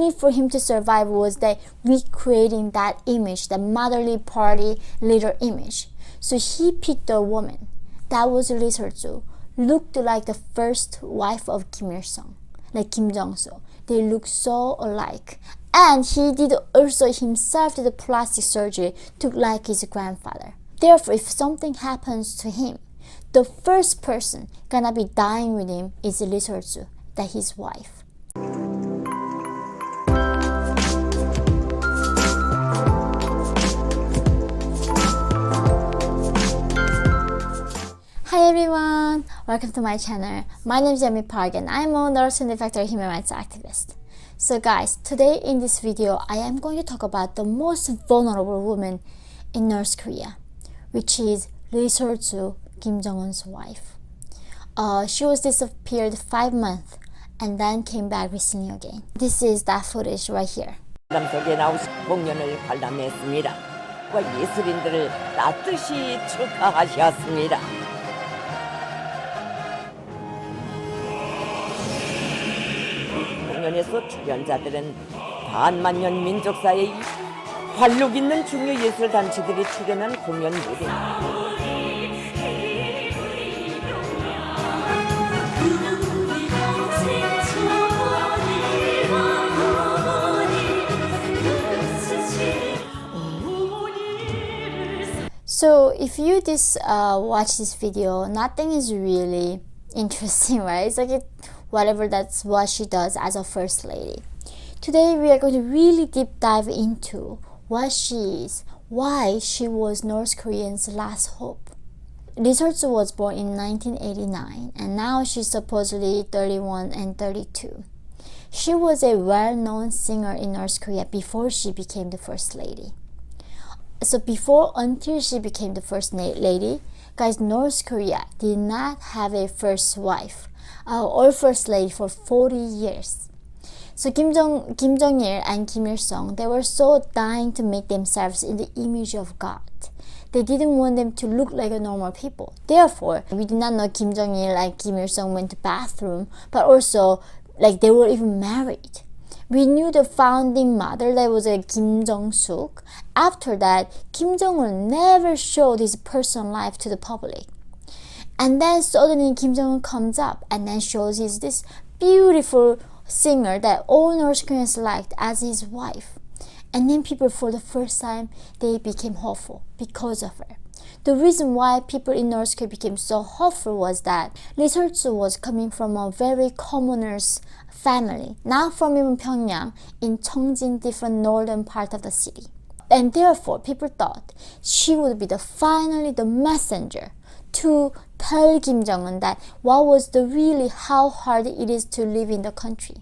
only for him to survive was that recreating that image, the motherly party leader image. So he picked a woman that was Lee Seol-ju, looked like the first wife of Kim Il-sung, like Kim Jong-soo. They look so alike. And he did also himself did plastic surgery to look like his grandfather. Therefore, if something happens to him, the first person gonna be dying with him is Lee Seol-ju, that his wife. Hi everyone, welcome to my channel. My name is Yeonmi Park and I'm a nurse and factor human rights activist. So guys, today in this video, I am going to talk about the most vulnerable woman in North Korea, which is Lee Seol-ju, Kim Jong-un's wife. She was disappeared 5 months and then came back recently again. This is that footage right here. 속에 나오신 공연을 관람했습니다. 예술인들을 따뜻이 축하하셨습니다. 공연에서 출연자들은 반만년 민족사의 활력 있는 중요예술 단체들이 출연한 공연 무대. So if you watch this video, nothing is really interesting, right? It's like whatever that's what she does as a first lady. Today we are going to really deep dive into what she is, why she was North Koreans' last hope. Lee Seol-ju was born in 1989 and now she's supposedly 31 and 32. She was a well-known singer in North Korea before she became the first lady. So until she became the first lady, guys, North Korea did not have a first wife or first lady for 40 years. So Kim Jong-il and Kim Il-sung, they were so dying to make themselves in the image of God. They didn't want them to look like a normal people. Therefore, we did not know Kim Jong-il and Kim Il-sung went to bathroom, but also like they were even married. We knew the founding mother, that was Kim Jong-suk. After that, Kim Jong-un never showed his personal life to the public. And then suddenly Kim Jong-un comes up and then shows this beautiful singer that all North Koreans liked as his wife. And then people, for the first time, they became hopeful because of her. The reason why people in North Korea became so hopeful was that Lee Seol-ju was coming from a very commoner's family, not from even Pyongyang, in Cheongjin, different northern part of the city. And therefore, people thought she would be finally the messenger to tell Kim Jong-un that how hard it is to live in the country.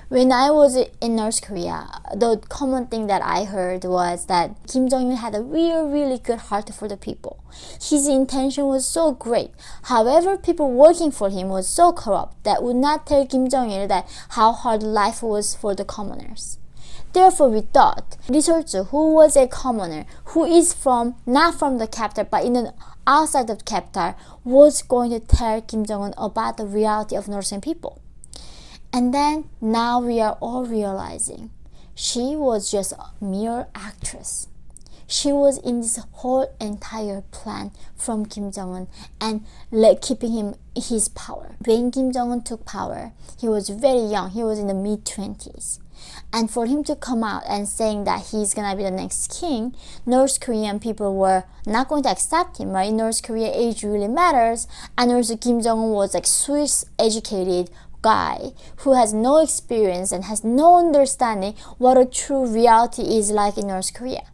When I was in North Korea, the common thing that I heard was that Kim Jong-il had a really good heart for the people. His intention was so great. However, people working for him was so corrupt that would not tell Kim Jong-il that how hard life was for the commoners. Therefore, we thought Lee Seol-ju, who was a commoner, who is not from the capital but outside of the capital, was going to tell Kim Jong-un about the reality of Northern people. And then now we are all realizing she was just a mere actress. She was in this whole entire plan from Kim Jong-un and keeping him his power. When Kim Jong-un took power, he was very young. He was in the mid-20s. And for him to come out and saying that he's gonna be the next king, North Korean people were not going to accept him, right? In North Korea, age really matters. And also Kim Jong-un was like Swiss educated guy who has no experience and has no understanding what a true reality is like in North Korea.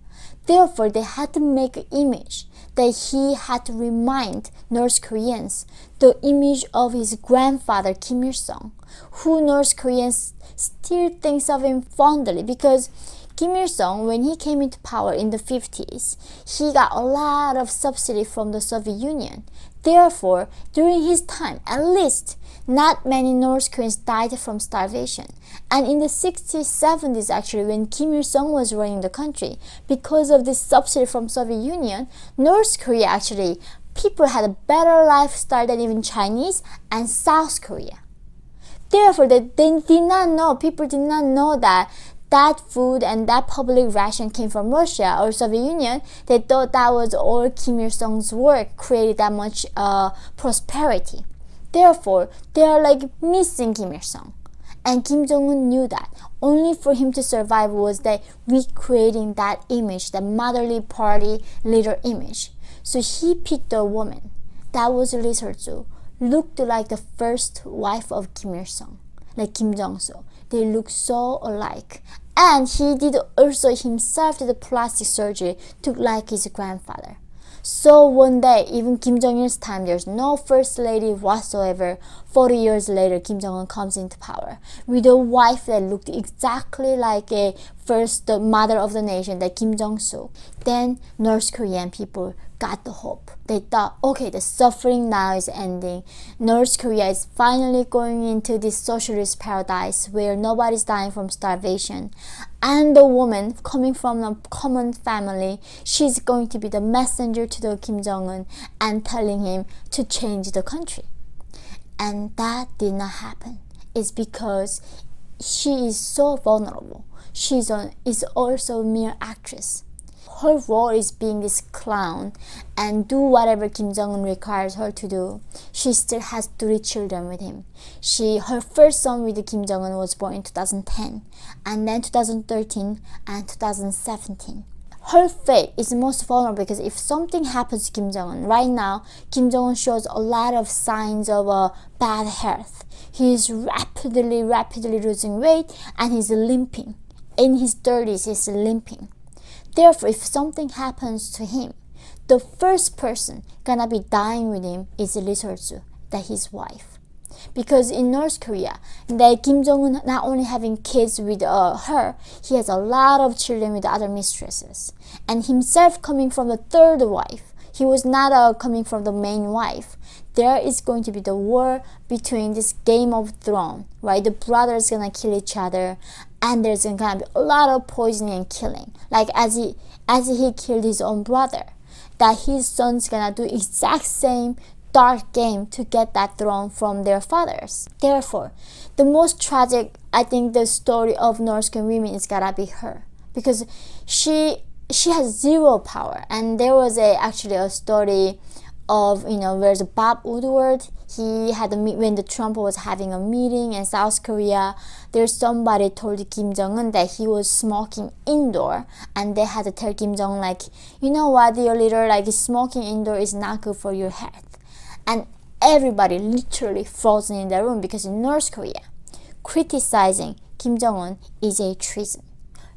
Therefore, they had to make an image that he had to remind North Koreans the image of his grandfather Kim Il-sung, who North Koreans still thinks of him fondly because Kim Il-sung, when he came into power in the 50s, he got a lot of subsidy from the Soviet Union. Therefore, during his time, at least, not many North Koreans died from starvation. And in the 60s, 70s actually, when Kim Il-sung was running the country, because of this subsidy from Soviet Union, North Korea actually, people had a better lifestyle than even Chinese and South Korea. Therefore, they did not know, people did not know that that food and that public ration came from Russia or Soviet Union. They thought that was all Kim Il-sung's work created that much prosperity. Therefore, they are like missing Kim Il-sung. And Kim Jong-un knew that. Only for him to survive was that recreating that image, the motherly party leader image. So he picked a woman. That was Lee Seol-ju, looked like the first wife of Kim Il-sung, like Kim Jong-soo. They look so alike. And he did also himself did plastic surgery to look like his grandfather. So one day, even Kim Jong-il's time, there's no first lady whatsoever. 40 years later, Kim Jong-un comes into power with a wife that looked exactly like the mother of the nation, that Kim Jong-soo. Then North Korean people got the hope. They thought, okay, the suffering now is ending. North Korea is finally going into this socialist paradise where nobody's dying from starvation. And the woman coming from a common family, she's going to be the messenger to the Kim Jong-un and telling him to change the country. And that did not happen. It's because she is so vulnerable. Is also a mere actress. Her role is being this clown and do whatever Kim Jong-un requires her to do. She still has 3 children with him. Her first son with Kim Jong-un was born in 2010, and then 2013 and 2017. Her fate is most vulnerable because if something happens to Kim Jong-un, right now, Kim Jong-un shows a lot of signs of bad health. He is rapidly losing weight and he's limping. In his 30s, he's limping. Therefore, if something happens to him, the first person gonna be dying with him is Lee Seol-ju, that his wife. Because in North Korea, that Kim Jong-un not only having kids with her, he has a lot of children with other mistresses. And himself coming from the third wife, he was not coming from the main wife. There is going to be the war between this Game of Thrones, right? The brothers gonna kill each other, and there's gonna be a lot of poisoning and killing. Like as he killed his own brother, that his son's gonna do exact same dark game to get that throne from their fathers. Therefore, the most tragic, I think, the story of North Korean women is gotta be her, because she has zero power. And there was actually a story of, where's Bob Woodward. He had when the Trump was having a meeting in South Korea, there's somebody told Kim Jong-un that he was smoking indoor, and they had to tell Kim Jong-un like, you know what, dear leader, like smoking indoor is not good for your health. And everybody literally frozen in the room, because in North Korea, criticizing Kim Jong-un is a treason.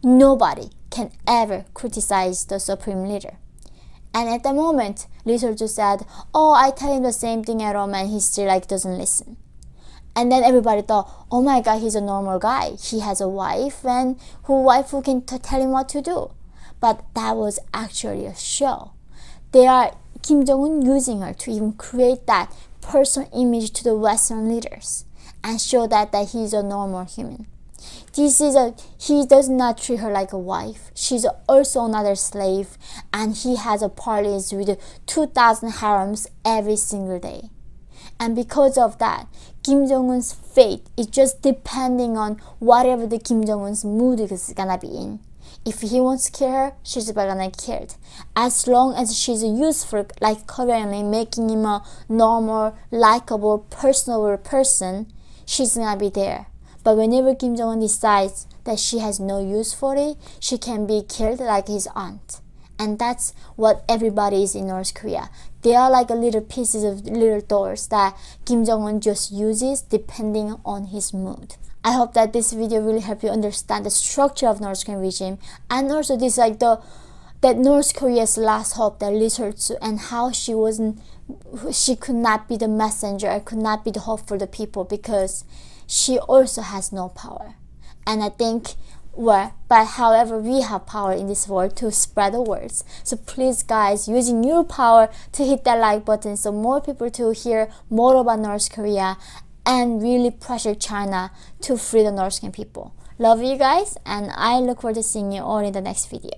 Nobody can ever criticize the supreme leader. And at the moment, Lee Seol-ju said, oh, I tell him the same thing at home and he still doesn't listen. And then everybody thought, oh my God, he's a normal guy. He has a wife and who can tell him what to do. But that was actually a show. They are Kim Jong-un using her to even create that personal image to the Western leaders and show that he's a normal human. He does not treat her like a wife. She's also another slave, and he has parties with 2,000 harems every single day. And because of that, Kim Jong-un's fate is just depending on whatever the Kim Jong-un's mood is gonna be in. If he wants to kill her, she's gonna kill it. As long as she's useful, like currently making him a normal, likable, personable person, she's gonna be there. But whenever Kim Jong-un decides that she has no use for it, she can be killed like his aunt. And that's what everybody is in North Korea. They are like little pieces of little dolls that Kim Jong-un just uses depending on his mood. I hope that this video really helped you understand the structure of North Korean regime, and also this that North Korea's last hope, that Lee Seol-ju, and how she could not be the messenger, or could not be the hope for the people, because she also has no power. And I think, but however, we have power in this world to spread the words. So please guys, using your power to hit that like button so more people to hear more about North Korea and really pressure China to free the North Korean people. Love you guys, and I look forward to seeing you all in the next video.